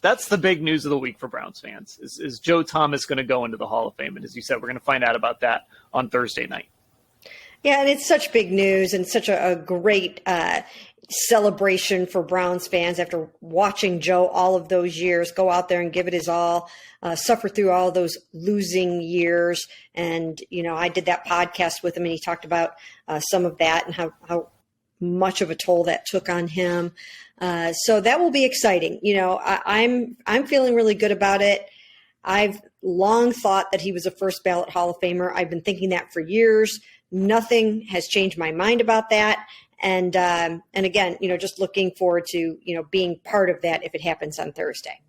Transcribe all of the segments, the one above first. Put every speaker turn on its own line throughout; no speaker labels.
that's the big news of the week for Browns fans. Is Joe Thomas going to go into the Hall of Fame? And as you said, we're going to find out about that on Thursday night.
Yeah, and it's such big news and such a great celebration for Browns fans after watching Joe all of those years go out there and give it his all, suffer through all those losing years. And, I did that podcast with him and he talked about some of that and how much of a toll that took on him. So that will be exciting. I'm feeling really good about it. I've long thought that he was a first ballot Hall of Famer. I've been thinking that for years. Nothing has changed my mind about that. And again, just looking forward to, being part of that if it happens on Thursday.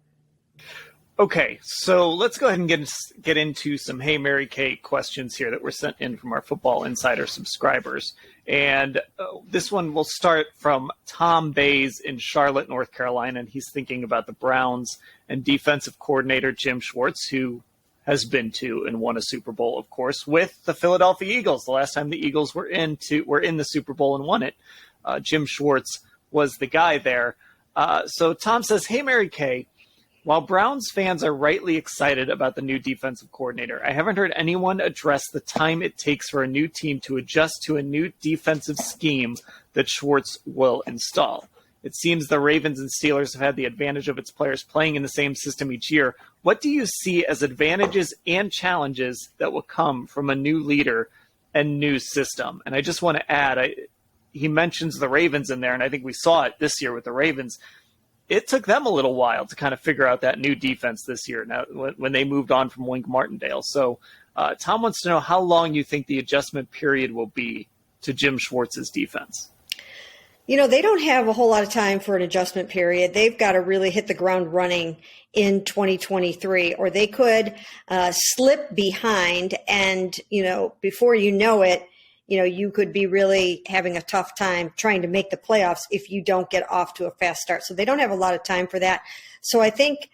Okay, so let's go ahead and get into some Hey Mary Kay questions here that were sent in from our Football Insider subscribers. And this one will start from Tom Bays in Charlotte, North Carolina. And he's thinking about the Browns and defensive coordinator Jim Schwartz, who has been to and won a Super Bowl, of course, with the Philadelphia Eagles. The last time the Eagles were in the Super Bowl and won it, Jim Schwartz was the guy there. So Tom says, hey, Mary Kay, while Browns fans are rightly excited about the new defensive coordinator, I haven't heard anyone address the time it takes for a new team to adjust to a new defensive scheme that Schwartz will install. It seems the Ravens and Steelers have had the advantage of its players playing in the same system each year. What do you see as advantages and challenges that will come from a new leader and new system? And I just want to add, he mentions the Ravens in there, and I think we saw it this year with the Ravens. It took them a little while to kind of figure out that new defense this year now when they moved on from Wink Martindale. So Tom wants to know how long you think the adjustment period will be to Jim Schwartz's defense.
They don't have a whole lot of time for an adjustment period. They've got to really hit the ground running in 2023, or they could slip behind and, before you know it, you could be really having a tough time trying to make the playoffs if you don't get off to a fast start. So they don't have a lot of time for that. So I think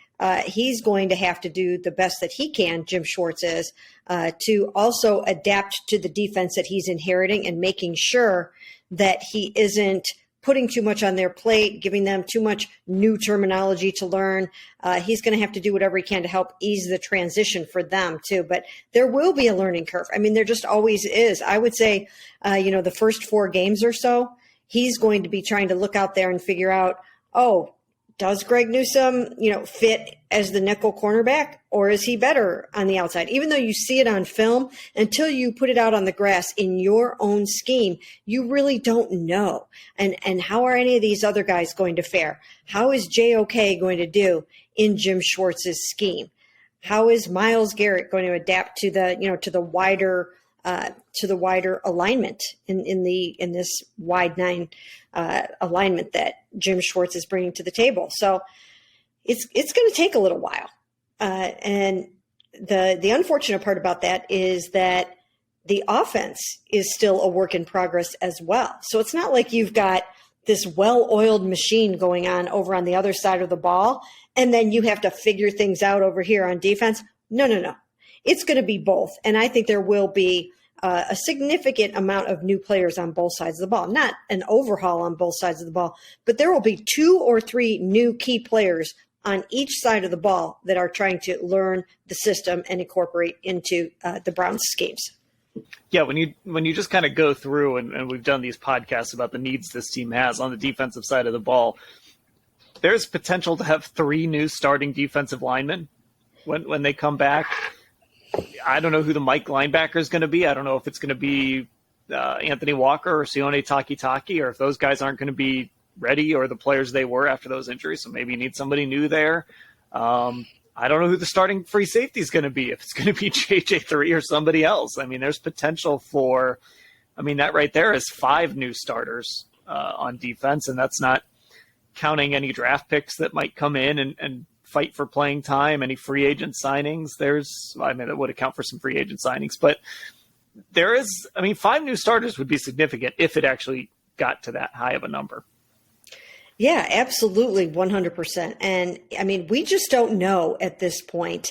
he's going to have to do the best that he can, Jim Schwartz is, to also adapt to the defense that he's inheriting and making sure that he isn't putting too much on their plate, giving them too much new terminology to learn. He's going to have to do whatever he can to help ease the transition for them too. But there will be a learning curve. I mean, there just always is. I would say, the first 4 games or so, he's going to be trying to look out there and figure out, does Greg Newsome, fit as the nickel cornerback, or is he better on the outside? Even though you see it on film, until you put it out on the grass in your own scheme, you really don't know. And how are any of these other guys going to fare? How is JOK going to do in Jim Schwartz's scheme? How is Myles Garrett going to adapt to the wider alignment in this wide 9 alignment that Jim Schwartz is bringing to the table? So it's going to take a little while. And the unfortunate part about that is that the offense is still a work in progress as well. So it's not like you've got this well-oiled machine going on over on the other side of the ball, and then you have to figure things out over here on defense. No. It's going to be both. And I think there will be a significant amount of new players on both sides of the ball, not an overhaul on both sides of the ball, but there will be 2 or 3 new key players on each side of the ball that are trying to learn the system and incorporate into the Browns schemes.
Yeah, when you just kind of go through, and we've done these podcasts about the needs this team has on the defensive side of the ball, there's potential to have 3 new starting defensive linemen when they come back. I don't know who the Mike linebacker is going to be. I don't know if it's going to be Anthony Walker or Sione Takitaki, or if those guys aren't going to be ready or the players they were after those injuries. So maybe you need somebody new there. I don't know who the starting free safety is going to be, if it's going to be JJ3 or somebody else. I mean, there's potential for, that right there is 5 new starters on defense, and that's not counting any draft picks that might come in and fight for playing time, any free agent signings. That would account for some free agent signings, but there is, 5 new starters would be significant if it actually got to that high of a number.
Yeah, absolutely. 100%. And we just don't know at this point